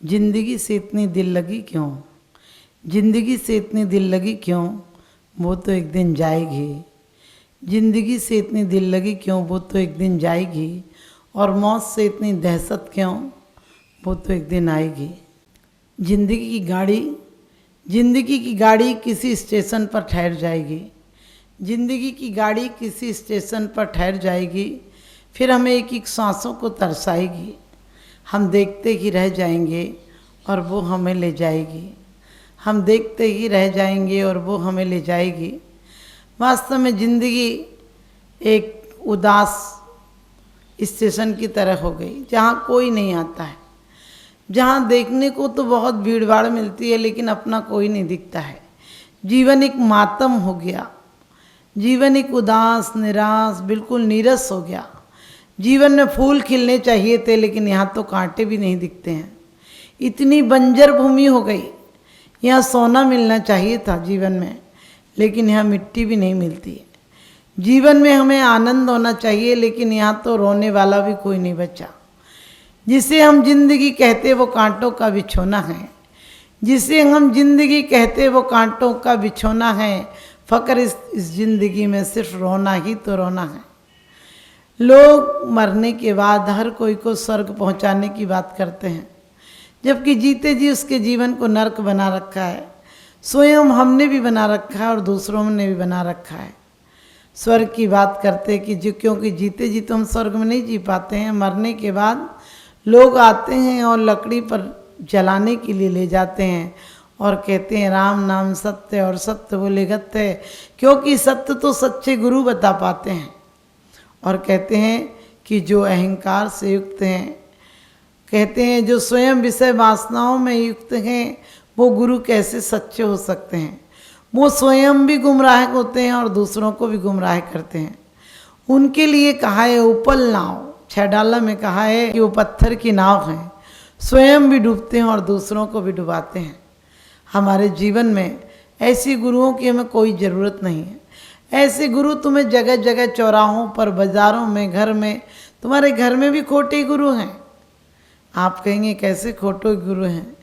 जिंदगी से इतनी दिल लगी क्यों, जिंदगी से इतनी दिल लगी क्यों, वो तो एक दिन जाएगी। जिंदगी से इतनी दिल लगी क्यों, वो तो एक दिन जाएगी। और मौत से इतनी दहशत क्यों, वो तो एक दिन आएगी। जिंदगी की गाड़ी किसी स्टेशन पर ठहर जाएगी। जिंदगी की गाड़ी किसी स्टेशन पर ठहर जाएगी। फिर हमें एक एक सांसों को तरसाएगी। हम देखते ही रह जाएंगे और वो हमें ले जाएगी। हम देखते ही रह जाएंगे और वो हमें ले जाएगी। वास्तव में ज़िंदगी एक उदास स्टेशन की तरह हो गई, जहाँ कोई नहीं आता है, जहाँ देखने को तो बहुत भीड़ भाड़ मिलती है लेकिन अपना कोई नहीं दिखता है। जीवन एक मातम हो गया, जीवन एक उदास निराश बिल्कुल नीरस हो गया। जीवन में फूल खिलने चाहिए थे लेकिन यहाँ तो कांटे भी नहीं दिखते हैं। इतनी बंजर भूमि हो गई। यहाँ सोना मिलना चाहिए था जीवन में, लेकिन यहाँ मिट्टी भी नहीं मिलती है। जीवन में हमें आनंद होना चाहिए लेकिन यहाँ तो रोने वाला भी कोई नहीं बचा। जिसे हम जिंदगी कहते वो कांटों का बिछोना है। जिसे हम जिंदगी कहते वो कांटों का बिछोना है। फ़क्र इस जिंदगी में सिर्फ रोना ही तो रोना है। लोग मरने के बाद हर कोई को स्वर्ग पहुंचाने की बात करते हैं, जबकि जीते जी उसके जीवन को नरक बना रखा है। स्वयं हमने भी बना रखा है और दूसरों ने भी बना रखा है। स्वर्ग की बात करते कि जो क्योंकि जीते जी तो हम स्वर्ग में नहीं जी पाते हैं। मरने के बाद लोग आते हैं और लकड़ी पर जलाने के लिए ले जाते हैं और कहते हैं राम नाम सत्य और सत्य बोले गत्य, क्योंकि सत्य तो सच्चे गुरु बता पाते हैं। और कहते हैं कि जो अहंकार से युक्त हैं, कहते हैं जो स्वयं विषय वासनाओं में युक्त हैं, वो गुरु कैसे सच्चे हो सकते हैं। वो स्वयं भी गुमराह होते हैं और दूसरों को भी गुमराह करते हैं। उनके लिए कहा है उपल नाव, 6 डाला में कहा है कि वो पत्थर की नाव हैं, स्वयं भी डूबते हैं और दूसरों को भी डुबाते हैं। हमारे जीवन में ऐसी गुरुओं की हमें कोई ज़रूरत नहीं है। ऐसे गुरु तुम्हें जगह जगह चौराहों पर, बाज़ारों में, घर में, तुम्हारे घर में भी खोटे गुरु हैं। आप कहेंगे कैसे खोटे गुरु हैं?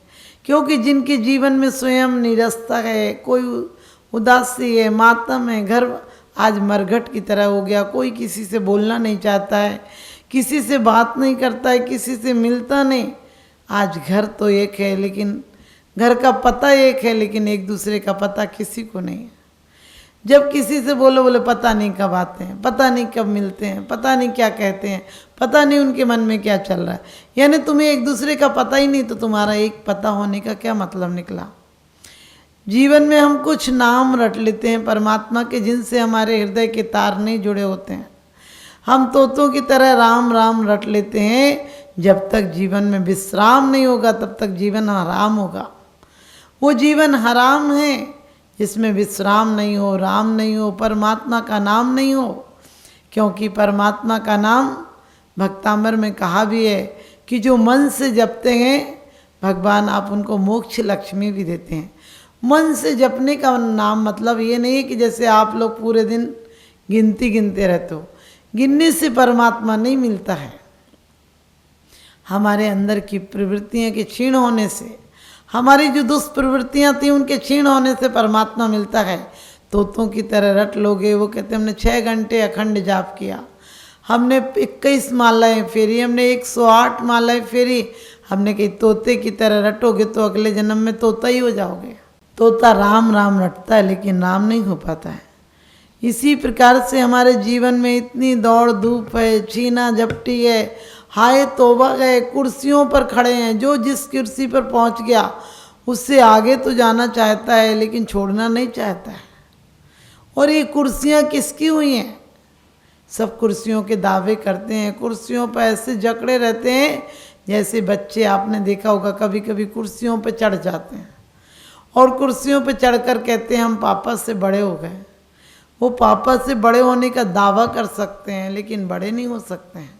क्योंकि जिनके जीवन में स्वयं निरस्ता है, कोई उदासी है, मातम है, घर आज मरघट की तरह हो गया। कोई किसी से बोलना नहीं चाहता है, किसी से बात नहीं करता है, किसी से मिलता नहीं। आज घर तो एक है लेकिन घर का पता एक है, लेकिन एक दूसरे का पता किसी को नहीं है। जब किसी से बोले पता नहीं कब आते हैं, पता नहीं कब मिलते हैं, पता नहीं क्या कहते हैं, पता नहीं उनके मन में क्या चल रहा है। यानी तुम्हें एक दूसरे का पता ही नहीं, तो तुम्हारा एक पता होने का क्या मतलब निकला। जीवन में हम कुछ नाम रट लेते हैं परमात्मा के, जिनसे हमारे हृदय के तार नहीं जुड़े होते हैं। हम तोतों की तरह राम राम रट लेते हैं। जब तक जीवन में विश्राम नहीं होगा तब तक जीवन हराम होगा। वो जीवन हराम है जिसमें विश्राम नहीं हो, राम नहीं हो, परमात्मा का नाम नहीं हो। क्योंकि परमात्मा का नाम भक्तामर में कहा भी है कि जो मन से जपते हैं भगवान आप उनको मोक्ष लक्ष्मी भी देते हैं। मन से जपने का नाम मतलब ये नहीं है कि जैसे आप लोग पूरे दिन गिनती गिनते रहते हो। गिनने से परमात्मा नहीं मिलता है। हमारे अंदर की प्रवृत्तियों के क्षीण होने से, हमारी जो दुष्प्रवृत्तियाँ थी उनके क्षीण होने से परमात्मा मिलता है। तोतों की तरह रट लोगे। वो कहते हमने 6 घंटे अखंड जाप किया, हमने 21 मालाएँ फेरी, हमने 108 मालाएँ फेरी। हमने कही तोते की तरह रटोगे तो अगले जन्म में तोता ही हो जाओगे। तोता राम राम रटता है लेकिन राम नहीं हो पाता है। इसी प्रकार से हमारे जीवन में इतनी दौड़ धूप है, छीना झपटी है, हाय तौबा गए, कुर्सियों पर खड़े हैं। जो जिस कुर्सी पर पहुंच गया उससे आगे तो जाना चाहता है लेकिन छोड़ना नहीं चाहता है। और ये कुर्सियां किसकी हुई हैं? सब कुर्सियों के दावे करते हैं, कुर्सियों पर ऐसे जकड़े रहते हैं जैसे बच्चे, आपने देखा होगा कभी कभी कुर्सियों पर चढ़ जाते हैं और कुर्सियों पर चढ़कर कहते हैं हम पापा से बड़े हो गए। वो पापा से बड़े होने का दावा कर सकते हैं लेकिन बड़े नहीं हो सकते हैं।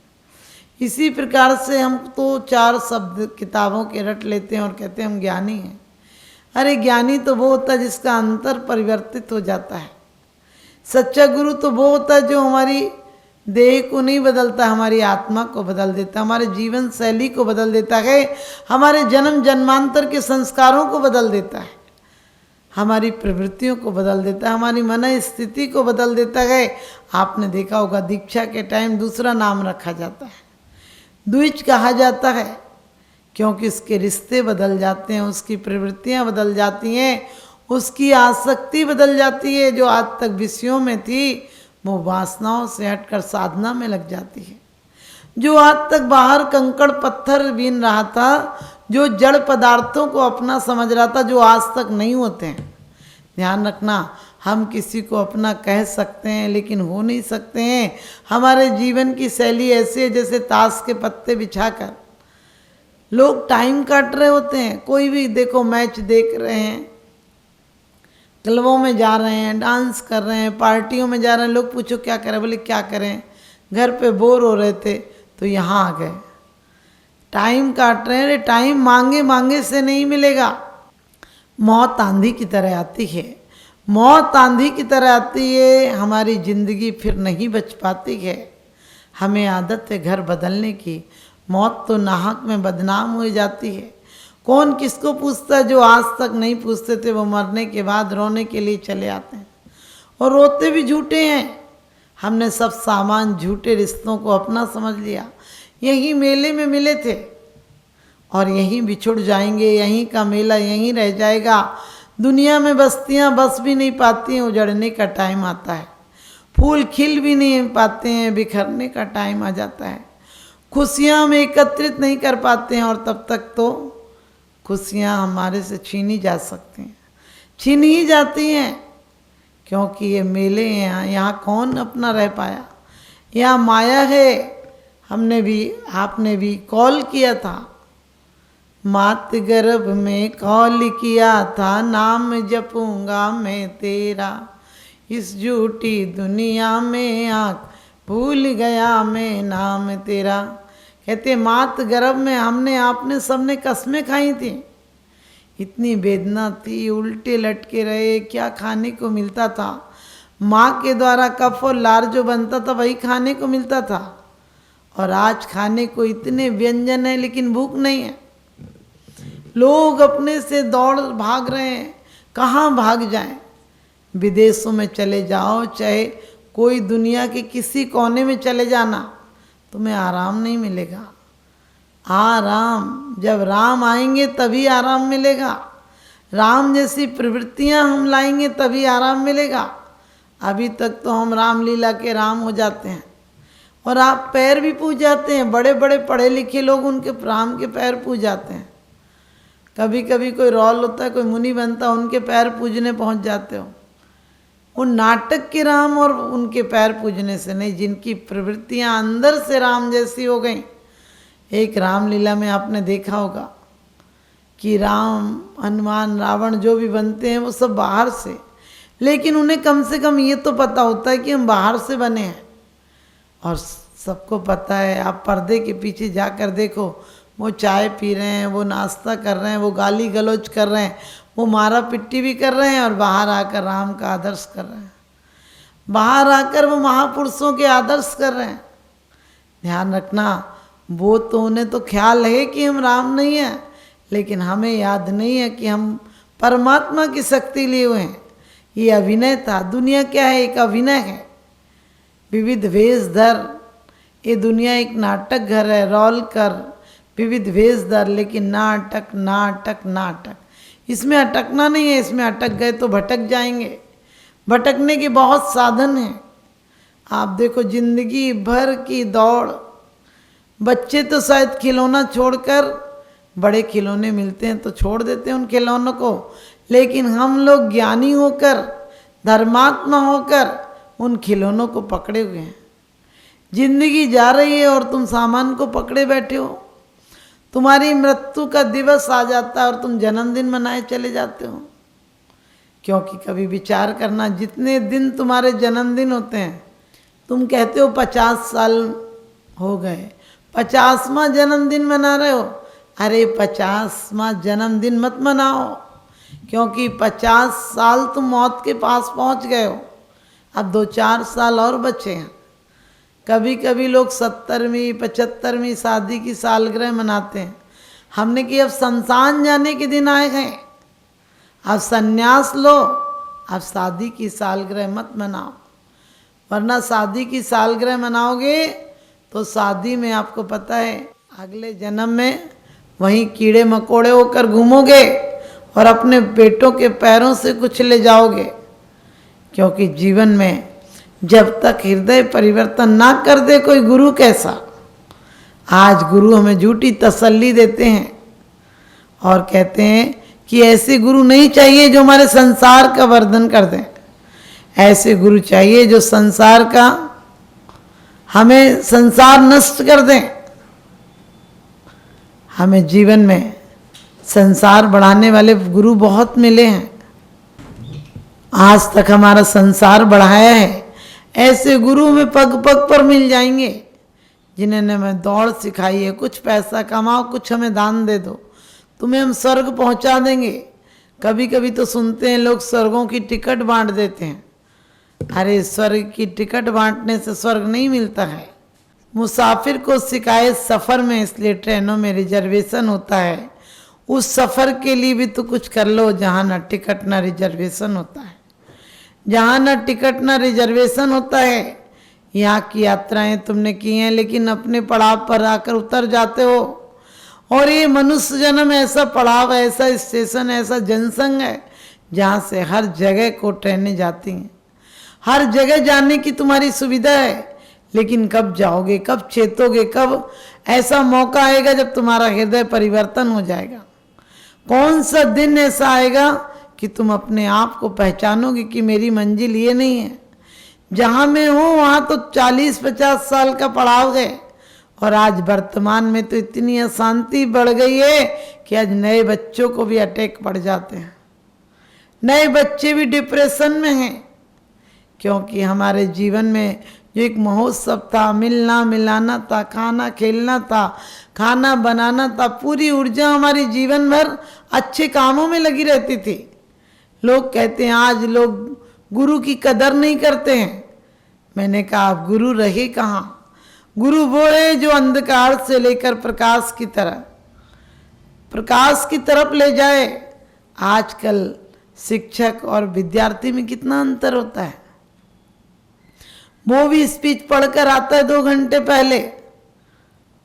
इसी प्रकार से हम तो 4 शब्द किताबों के रट लेते हैं और कहते हैं हम ज्ञानी हैं। अरे ज्ञानी तो वो होता है जिसका अंतर परिवर्तित हो जाता है। सच्चा गुरु तो वो होता है जो हमारी देह को नहीं बदलता, हमारी आत्मा को बदल देता, हमारे जीवन शैली को बदल देता है, हमारे जन्म जन्मांतर के संस्कारों को बदल देता है, हमारी प्रवृत्तियों को बदल देता है, हमारी मन स्थिति को बदल देता है। आपने देखा होगा दीक्षा के टाइम दूसरा नाम रखा जाता है, द्विज कहा जाता है, क्योंकि उसके रिश्ते बदल जाते हैं, उसकी प्रवृत्तियां बदल जाती हैं, उसकी आसक्ति बदल जाती है। जो आज तक विषयों में थी वो वासनाओं से हटकर साधना में लग जाती है। जो आज तक बाहर कंकड़ पत्थर बीन रहा था, जो जड़ पदार्थों को अपना समझ रहा था, जो आज तक नहीं होते हैं। ध्यान रखना, हम किसी को अपना कह सकते हैं लेकिन हो नहीं सकते हैं। हमारे जीवन की शैली ऐसी है जैसे ताश के पत्ते बिछाकर लोग टाइम काट रहे होते हैं। कोई भी देखो मैच देख रहे हैं, क्लबों में जा रहे हैं, डांस कर रहे हैं, पार्टियों में जा रहे हैं, लोग पूछो क्या करें, बोले क्या करें, घर पे बोर हो रहे थे तो यहाँ आ गए, टाइम काट रहे हैं। अरे टाइम मांगे मांगे से नहीं मिलेगा, मौत आंधी की तरह आती है, मौत आंधी की तरह आती है, हमारी ज़िंदगी फिर नहीं बच पाती है। हमें आदत है घर बदलने की, मौत तो नाहक में बदनाम हो जाती है। कौन किसको पूछता है? जो आज तक नहीं पूछते थे वो मरने के बाद रोने के लिए चले आते हैं, और रोते भी झूठे हैं। हमने सब सामान झूठे रिश्तों को अपना समझ लिया। यहीं मेले में मिले थे और यहीं बिछुड़ जाएंगे, यहीं का मेला यहीं रह जाएगा। दुनिया में बस्तियां बस भी नहीं पाती हैं, उजड़ने का टाइम आता है। फूल खिल भी नहीं पाते हैं, बिखरने का टाइम आ जाता है। खुशियां हम एकत्रित नहीं कर पाते हैं, और तब तक तो खुशियां हमारे से छीनी जा सकती हैं, छीन ही जाती हैं, क्योंकि ये मेले हैं। यहाँ कौन अपना रह पाया? यहाँ माया है। हमने भी, आपने भी कॉल किया था, मात गर्भ में कॉल किया था, नाम जपूंगा मैं तेरा, इस झूठी दुनिया में आँख भूल गया मैं नाम तेरा। कहते मात गर्भ में हमने आपने सबने कसमें खाई थी, इतनी वेदना थी, उल्टे लटके रहे, क्या खाने को मिलता था? माँ के द्वारा कफ और लार जो बनता था वही खाने को मिलता था, और आज खाने को इतने व्यंजन है लेकिन भूख नहीं है। लोग अपने से दौड़ भाग रहे हैं, कहाँ भाग जाएं? विदेशों में चले जाओ, चाहे कोई दुनिया के किसी कोने में चले जाना, तुम्हें आराम नहीं मिलेगा। आराम जब राम आएंगे तभी आराम मिलेगा, राम जैसी प्रवृत्तियां हम लाएंगे तभी आराम मिलेगा। अभी तक तो हम रामलीला के राम हो जाते हैं, और आप पैर भी पूज जाते हैं। बड़े बड़े पढ़े लिखे लोग उनके राम के पैर पूज जाते हैं। कभी कभी कोई रॉल होता है, कोई मुनि बनता है, उनके पैर पूजने पहुंच जाते हो। उन नाटक के राम और उनके पैर पूजने से नहीं, जिनकी प्रवृत्तियां अंदर से राम जैसी हो गई। एक रामलीला में आपने देखा होगा कि राम, हनुमान, रावण जो भी बनते हैं वो सब बाहर से, लेकिन उन्हें कम से कम ये तो पता होता है कि हम बाहर से बने हैं। और सबको पता है, आप पर्दे के पीछे जाकर देखो, वो चाय पी रहे हैं, वो नाश्ता कर रहे हैं, वो गाली गलौज कर रहे हैं, वो मारा पिट्टी भी कर रहे हैं, और बाहर आकर राम का आदर्श कर रहे हैं। बाहर आकर वो महापुरुषों के आदर्श कर रहे हैं। ध्यान रखना, वो तो उन्हें तो ख्याल है कि हम राम नहीं हैं, लेकिन हमें याद नहीं है कि हम परमात्मा की शक्ति लिए हुए हैं। ये अभिनय था। दुनिया क्या है? एक अभिनय है। विविध वेश धर, ये दुनिया एक नाटक घर है। रोल कर, विविध वेश धर, लेकिन नाटक नाटक नाटक, इसमें अटकना नहीं है। इसमें अटक गए तो भटक जाएंगे। भटकने के बहुत साधन हैं। आप देखो, जिंदगी भर की दौड़, बच्चे तो शायद खिलौना छोड़कर, बड़े खिलौने मिलते हैं तो छोड़ देते हैं उन खिलौनों को, लेकिन हम लोग ज्ञानी होकर, धर्मात्मा होकर उन खिलौनों को पकड़े हुए हैं। जिंदगी जा रही है और तुम सामान को पकड़े बैठे हो। तुम्हारी मृत्यु का दिवस आ जाता है और तुम जन्मदिन मनाए चले जाते हो। क्योंकि कभी विचार करना, जितने दिन तुम्हारे जन्मदिन होते हैं, तुम कहते हो 50 साल हो गए, 50वां जन्मदिन मना रहे हो। अरे 50वां जन्मदिन मत मनाओ, क्योंकि 50 साल तुम मौत के पास पहुंच गए हो। अब 2-4 साल और बचे हैं। कभी कभी लोग 70वीं 75वीं शादी की सालगिरह मनाते हैं। हमने कि अब शमशान जाने के दिन आए हैं, अब संन्यास लो, अब शादी की सालगिरह मत मनाओ, वरना शादी की सालगिरह मनाओगे तो शादी में आपको पता है अगले जन्म में वहीं कीड़े मकोड़े होकर घूमोगे और अपने बेटों के पैरों से कुचले जाओगे। क्योंकि जीवन में जब तक हृदय परिवर्तन ना कर दे कोई गुरु कैसा। आज गुरु हमें झूठी तसल्ली देते हैं और कहते हैं कि ऐसे गुरु नहीं चाहिए जो हमारे संसार का वर्धन कर दें, ऐसे गुरु चाहिए जो संसार का हमें संसार नष्ट कर दें। हमें जीवन में संसार बढ़ाने वाले गुरु बहुत मिले हैं, आज तक हमारा संसार बढ़ाया है। ऐसे गुरु हमें पग पग पर मिल जाएंगे जिन्होंने हमें दौड़ सिखाई है, कुछ पैसा कमाओ, कुछ हमें दान दे दो, तुम्हें हम स्वर्ग पहुंचा देंगे। कभी कभी तो सुनते हैं लोग स्वर्गों की टिकट बांट देते हैं। अरे स्वर्ग की टिकट बांटने से स्वर्ग नहीं मिलता है। मुसाफिर को शिकायत सफ़र में, इसलिए ट्रेनों में रिजर्वेशन होता है। उस सफ़र के लिए भी तो कुछ कर लो जहाँ ना टिकट ना रिजर्वेशन होता है। जहाँ ना टिकट ना रिजर्वेशन होता है, यहाँ की यात्राएं तुमने की हैं लेकिन अपने पड़ाव पर आकर उतर जाते हो। और ये मनुष्य जन्म ऐसा पड़ाव, ऐसा स्टेशन, ऐसा जनसंघ है जहाँ से हर जगह को ट्रेनें जाती हैं, हर जगह जाने की तुम्हारी सुविधा है। लेकिन कब जाओगे, कब चेतोगे, कब ऐसा मौका आएगा जब तुम्हारा हृदय परिवर्तन हो जाएगा। कौन सा दिन ऐसा आएगा कि तुम अपने आप को पहचानोगे कि मेरी मंजिल ये नहीं है। जहाँ मैं हूँ वहाँ तो 40-50 साल का पड़ाव है और आज वर्तमान में तो इतनी अशांति बढ़ गई है कि आज नए बच्चों को भी अटैक पड़ जाते हैं, नए बच्चे भी डिप्रेशन में हैं। क्योंकि हमारे जीवन में जो एक महोत्सव था, मिलना मिलाना था, खाना खेलना था, खाना बनाना था, पूरी ऊर्जा हमारी जीवन भर अच्छे कामों में लगी रहती थी। लोग कहते हैं आज लोग गुरु की कदर नहीं करते हैं। मैंने कहा आप गुरु रहे कहाँ? गुरु वो है जो अंधकार से लेकर प्रकाश की तरफ ले जाए। आजकल शिक्षक और विद्यार्थी में कितना अंतर होता है। वो भी स्पीच पढ़कर आता है 2 घंटे पहले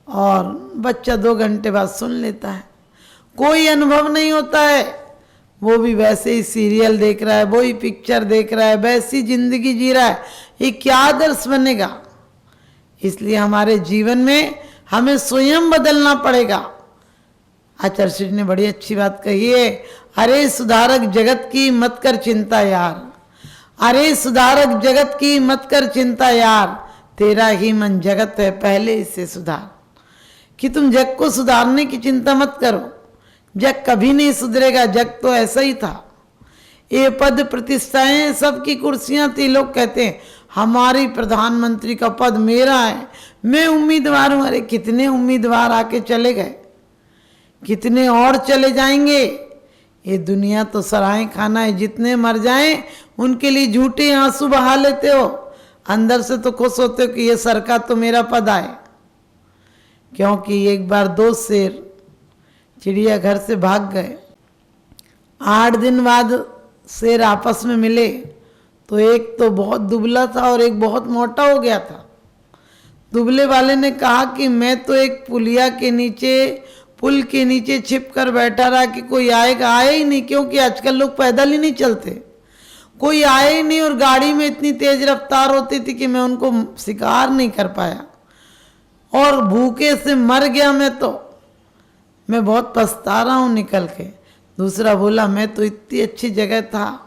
और बच्चा 2 घंटे बाद सुन लेता है, कोई अनुभव नहीं होता है। वो भी वैसे ही सीरियल देख रहा है, वही पिक्चर देख रहा है, वैसी जिंदगी जी रहा है। ये क्या आदर्श बनेगा? इसलिए हमारे जीवन में हमें स्वयं बदलना पड़ेगा। आचार्य जी ने बड़ी अच्छी बात कही है, अरे सुधारक जगत की मत कर चिंता यार, अरे सुधारक जगत की मत कर चिंता यार, तेरा ही मन जगत है पहले इसे सुधार। कि तुम जग को सुधारने की चिंता मत करो, जग कभी नहीं सुधरेगा, जग तो ऐसा ही था। ये पद प्रतिष्ठाएं सबकी कुर्सियां थी। लोग कहते हैं हमारी प्रधानमंत्री का पद मेरा है, मैं उम्मीदवार हूं। अरे कितने उम्मीदवार आके चले गए, कितने और चले जाएंगे। ये दुनिया तो सराय खाना है, जितने मर जाएं उनके लिए झूठे आंसू बहा लेते हो, अंदर से तो खुश होते हो कि ये सरकार तो मेरा पद आए। क्योंकि एक बार 2 शेर चिड़ियाघर से भाग गए, 8 दिन बाद शेर आपस में मिले तो एक तो बहुत दुबला था और एक बहुत मोटा हो गया था। दुबले वाले ने कहा कि मैं तो एक पुल के नीचे छिप कर बैठा रहा कि कोई आएगा, आया ही नहीं। क्योंकि आजकल लोग पैदल ही नहीं चलते, कोई आया ही नहीं और गाड़ी में इतनी तेज रफ्तार होती थी कि मैं उनको शिकार नहीं कर पाया और भूखे से मर गया। मैं बहुत पछता रहा हूँ निकल के। दूसरा बोला मैं तो इतनी अच्छी जगह था,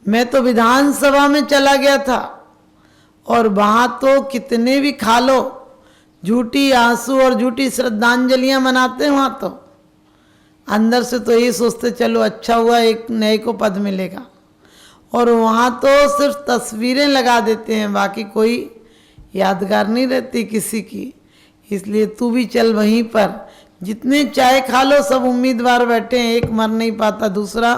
मैं तो विधानसभा में चला गया था और वहाँ तो कितने भी खा लो, झूठी आंसू और झूठी श्रद्धांजलियाँ मनाते हैं। वहाँ तो अंदर से तो यही सोचते चलो अच्छा हुआ एक नए को पद मिलेगा, और वहाँ तो सिर्फ तस्वीरें लगा देते हैं, बाकी कोई यादगार नहीं रहती किसी की। इसलिए तू भी चल वहीं पर, जितने चाय खा लो सब उम्मीदवार बैठे हैं, एक मर नहीं पाता, दूसरा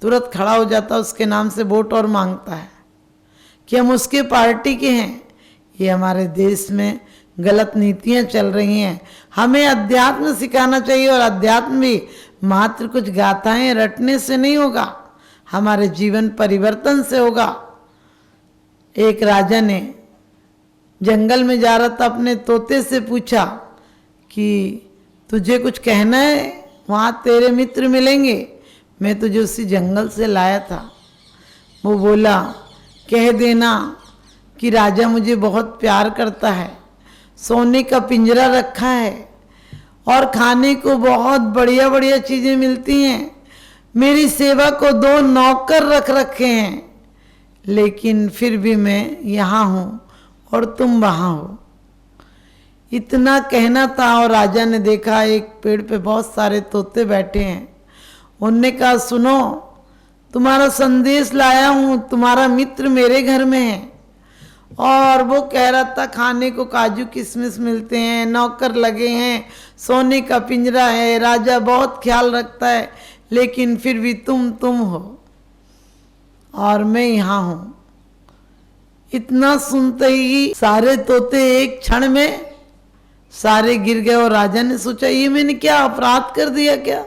तुरंत खड़ा हो जाता, उसके नाम से वोट और मांगता है कि हम उसके पार्टी के हैं। ये हमारे देश में गलत नीतियां चल रही हैं। हमें अध्यात्म सिखाना चाहिए, और अध्यात्म भी मात्र कुछ गाथाएं रटने से नहीं होगा, हमारे जीवन परिवर्तन से होगा। एक राजा ने जंगल में जा रहा था, अपने तोते से पूछा कि तुझे कुछ कहना है, वहाँ तेरे मित्र मिलेंगे, मैं तुझे उसी जंगल से लाया था। वो बोला, कह देना कि राजा मुझे बहुत प्यार करता है, सोने का पिंजरा रखा है और खाने को बहुत बढ़िया बढ़िया चीज़ें मिलती हैं, मेरी सेवा को 2 नौकर रख रखे हैं, लेकिन फिर भी मैं यहाँ हूँ और तुम वहाँ हो। इतना कहना था, और राजा ने देखा एक पेड़ पे बहुत सारे तोते बैठे हैं। उनने कहा, सुनो, तुम्हारा संदेश लाया हूँ, तुम्हारा मित्र मेरे घर में है। और वो कह रहा था, खाने को काजू किशमिश मिलते हैं, नौकर लगे हैं, सोने का पिंजरा है, राजा बहुत ख्याल रखता है, लेकिन फिर भी तुम हो और मैं यहाँ हूँ। इतना सुनते ही सारे तोते एक क्षण में सारे गिर गए, और राजा ने सोचा, ये मैंने क्या अपराध कर दिया क्या?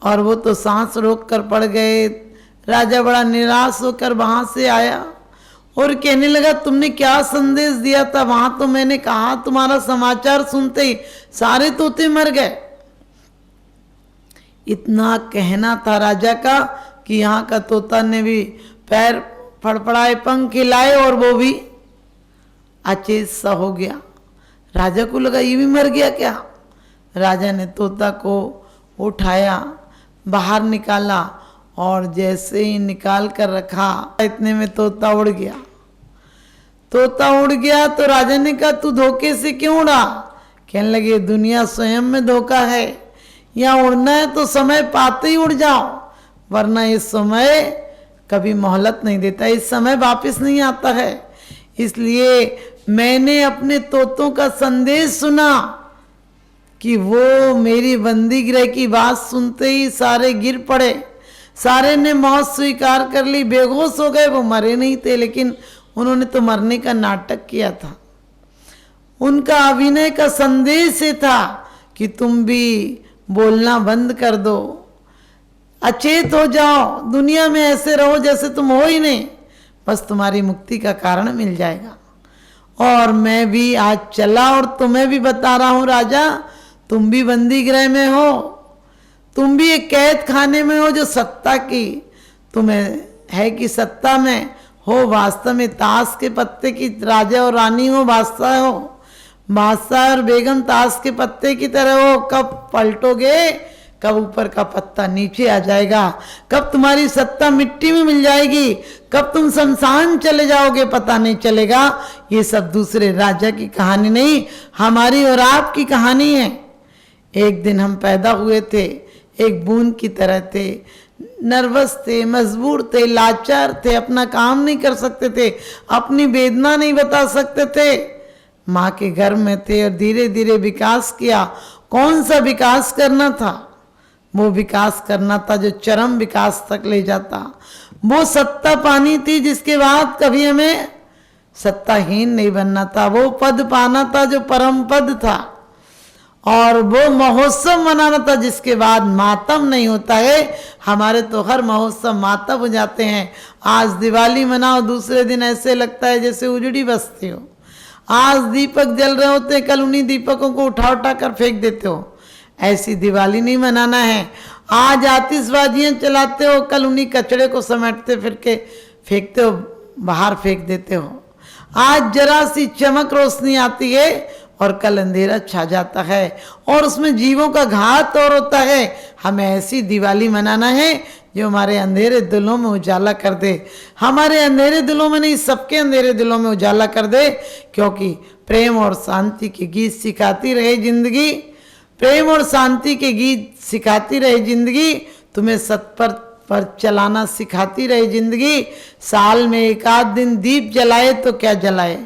और वो तो सांस रोक कर पड़ गए। राजा बड़ा निराश होकर वहां से आया और कहने लगा, तुमने क्या संदेश दिया था? वहां तो मैंने कहा, तुम्हारा समाचार सुनते ही सारे तोते मर गए। इतना कहना था राजा का कि यहाँ का तोता ने भी पैर फड़फड़ाए, पंख हिलाए, और वो भी अचेत सा हो गया। राजा को लगा, ये भी मर गया क्या? राजा ने तोता को उठाया, बाहर निकाला, और जैसे ही निकाल कर रखा, इतने में तोता उड़ गया। तोता उड़ गया तो राजा ने कहा, तू धोखे से क्यों उड़ा? कहने लगे, दुनिया स्वयं में धोखा है, यहाँ उड़ना है तो समय पाते ही उड़ जाओ, वरना इस समय कभी मोहलत नहीं देता, इस समय वापस नहीं आता है। इसलिए मैंने अपने तोतों का संदेश सुना कि वो मेरी बंदीगृह की बात सुनते ही सारे गिर पड़े, सारे ने मौत स्वीकार कर ली, बेहोश हो गए। वो मरे नहीं थे, लेकिन उन्होंने तो मरने का नाटक किया था। उनका अभिनय का संदेश ये था कि तुम भी बोलना बंद कर दो, अचेत हो जाओ, दुनिया में ऐसे रहो जैसे तुम हो ही नहीं, बस तुम्हारी मुक्ति का कारण मिल जाएगा। और मैं भी आज चला और तुम्हें भी बता रहा हूँ राजा, तुम भी बंदी गृह में हो, तुम भी एक कैद खाने में हो जो सत्ता की तुम्हें है कि सत्ता में हो, वास्तव में ताश के पत्ते की राजा और रानी हो, बादशाह हो, बादशाह और बेगम ताश के पत्ते की तरह हो। कब पलटोगे, कब ऊपर का पत्ता नीचे आ जाएगा, कब तुम्हारी सत्ता मिट्टी में मिल जाएगी, कब तुम शमशान चले जाओगे पता नहीं चलेगा। ये सब दूसरे राजा की कहानी नहीं, हमारी और आपकी कहानी है। एक दिन हम पैदा हुए थे, एक बूंद की तरह थे, नर्वस थे, मजबूर थे, लाचार थे, अपना काम नहीं कर सकते थे, अपनी वेदना नहीं बता सकते थे, माँ के घर में थे और धीरे धीरे विकास किया। कौन सा विकास करना था? वो विकास करना था जो चरम विकास तक ले जाता। वो सत्ता पानी थी जिसके बाद कभी हमें सत्ताहीन नहीं बनना था। वो पद पाना था जो परम पद था, और वो महोत्सव मनाना था जिसके बाद मातम नहीं होता है। हमारे तो हर महोत्सव मातम हो जाते हैं। आज दिवाली मनाओ, दूसरे दिन ऐसे लगता है जैसे उजड़ी बसती हो। आज दीपक जल रहे होते, कल उन्हीं दीपकों को उठा उठा कर फेंक देते हो। ऐसी दिवाली नहीं मनाना है। आज आतिशबाजियां चलाते हो, कल उन्हीं कचड़े को समेटते फिर के फेंकते हो, बाहर फेंक देते हो। आज जरा सी चमक रोशनी आती है और कल अंधेरा छा जाता है, और उसमें जीवों का घात और होता है। हमें ऐसी दिवाली मनाना है जो हमारे अंधेरे दिलों में उजाला कर दे। हमारे अंधेरे दिलों में नहीं, सबके अंधेरे दिलों में उजाला कर दे, क्योंकि प्रेम और शांति के गीत सिखाती रहे जिंदगी, प्रेम और शांति के गीत सिखाती रहे जिंदगी, तुम्हें सत्पथ पर चलाना सिखाती रहे जिंदगी। साल में एक आध दिन दीप जलाए तो क्या जलाए,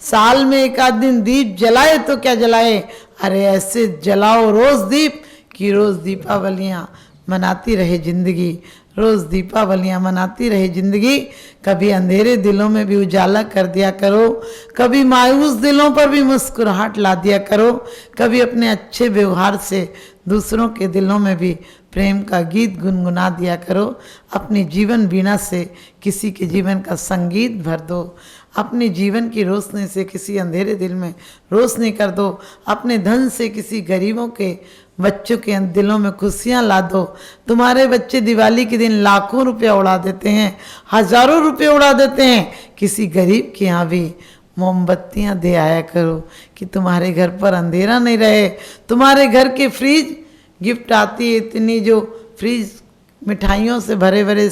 साल में एक आध दिन दीप जलाए तो क्या जलाए, अरे ऐसे जलाओ रोज दीप कि रोज दीपावलियां मनाती रहे जिंदगी, रोज़ दीपावलियाँ मनाती रहे जिंदगी। कभी अंधेरे दिलों में भी उजाला कर दिया करो, कभी मायूस दिलों पर भी मुस्कुराहट ला दिया करो, कभी अपने अच्छे व्यवहार से दूसरों के दिलों में भी प्रेम का गीत गुनगुना दिया करो। अपनी जीवन वीणा से किसी के जीवन का संगीत भर दो, अपने जीवन की रोशनी से किसी अंधेरे दिल में रोशनी कर दो, अपने धन से किसी गरीबों के बच्चों के दिलों में खुशियाँ ला दो। तुम्हारे बच्चे दिवाली के दिन लाखों रुपया उड़ा देते हैं, हजारों रुपये उड़ा देते हैं, किसी गरीब के यहाँ भी मोमबत्तियाँ दे आया करो कि तुम्हारे घर पर अंधेरा नहीं रहे। तुम्हारे घर के फ्रिज गिफ्ट आती है इतनी, जो फ्रिज मिठाइयों से भरे भरे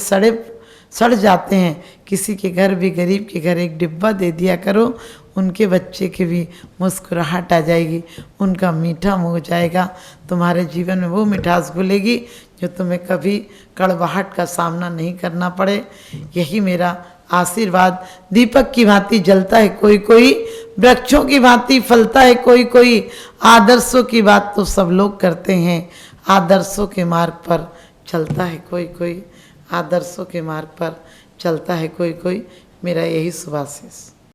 सड़ जाते हैं, किसी के घर भी गरीब के घर एक डिब्बा दे दिया करो, उनके बच्चे के भी मुस्कुराहट आ जाएगी, उनका मीठा मुँह हो जाएगा, तुम्हारे जीवन में वो मिठास घुलेगी जो तुम्हें कभी कड़वाहट का सामना नहीं करना पड़े। यही मेरा आशीर्वाद। दीपक की भांति जलता है कोई कोई, वृक्षों की भांति फलता है कोई कोई, आदर्शों की बात तो सब लोग करते हैं, आदर्शों के मार्ग पर चलता है कोई कोई, आदर्शों के मार्ग पर चलता है कोई कोई। मेरा यही शुभाशीष।